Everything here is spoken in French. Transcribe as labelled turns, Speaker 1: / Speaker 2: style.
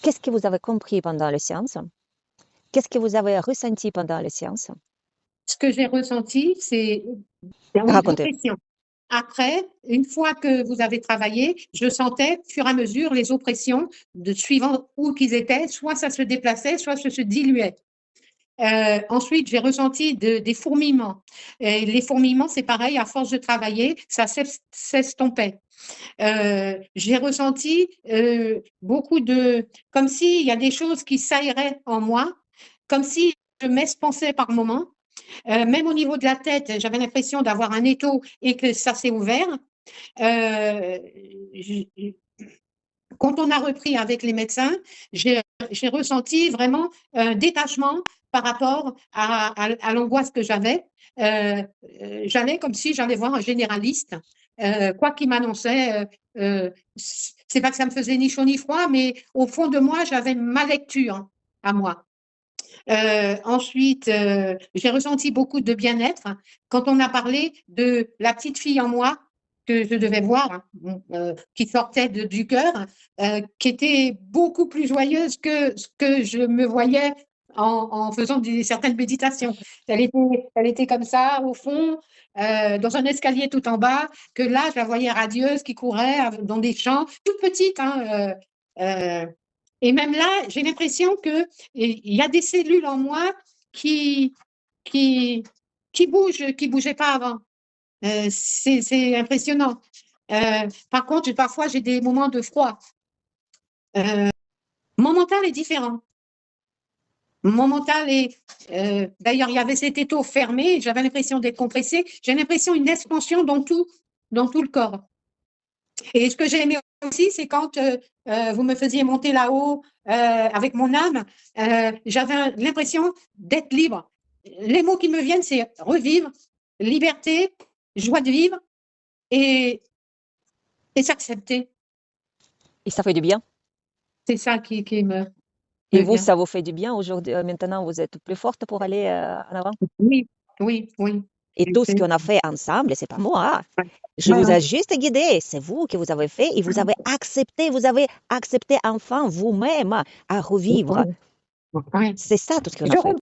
Speaker 1: Qu'est-ce que vous avez compris pendant les séances? Qu'est-ce que vous avez ressenti pendant les séances?
Speaker 2: Ce que j'ai ressenti, c'est oui,
Speaker 1: Racontez.
Speaker 2: l'oppression. Après, une fois que vous avez travaillé, je sentais, au fur et à mesure, les oppressions suivant où qu'ils étaient, soit ça se déplaçait, soit ça se diluait. Ensuite, j'ai ressenti des fourmillements. Et les fourmillements, c'est pareil, à force de travailler, ça s'estompait. J'ai ressenti beaucoup comme s'il y a des choses qui s'aéraient en moi, comme si je m'expansais par moments. Même au niveau de la tête, j'avais l'impression d'avoir un étau et que ça s'est ouvert. Euh, Quand on a repris avec les médecins, j'ai ressenti vraiment un détachement par rapport à l'angoisse que j'avais. J'allais comme si j'allais voir un généraliste, quoi qu'il m'annonçait. C'est pas que ça me faisait ni chaud ni froid, mais au fond de moi, j'avais ma lecture à moi. Ensuite, j'ai ressenti beaucoup de bien-être quand on a parlé de la petite fille en moi que je devais voir, qui sortait du cœur, qui était beaucoup plus joyeuse que ce que je me voyais en faisant certaines méditations. Elle était comme ça, au fond, dans un escalier tout en bas, que là, je la voyais radieuse qui courait dans des champs, toute petite, hein, et même là, j'ai l'impression qu'il y a des cellules en moi qui, qui, qui bougeaient pas avant. C'est impressionnant. Par contre, parfois, j'ai des moments de froid. Mon mental est différent. Mon mental est. D'ailleurs, il y avait cet étau fermé, j'avais l'impression d'être compressée. J'ai l'impression d'une expansion dans tout le corps. Et ce que j'ai aimé aussi, c'est quand vous me faisiez monter là-haut avec mon âme, j'avais l'impression d'être libre. Les mots qui me viennent, c'est revivre, liberté, joie de vivre et s'accepter.
Speaker 1: Et ça fait du bien?
Speaker 2: C'est ça qui
Speaker 1: Et
Speaker 2: me
Speaker 1: vous,
Speaker 2: vient.
Speaker 1: ça vous fait du bien aujourd'hui? Maintenant, vous êtes plus forte pour aller en avant?
Speaker 2: Oui, oui, oui.
Speaker 1: Et tout ce qu'on a fait ensemble, c'est pas moi. Je
Speaker 2: Ouais,
Speaker 1: vous
Speaker 2: ouais.
Speaker 1: ai juste guidé. C'est vous qui vous avez fait et vous avez accepté enfin vous-même à revivre.
Speaker 2: Ouais.
Speaker 1: C'est ça tout ce qu'on a
Speaker 2: Je
Speaker 1: fait.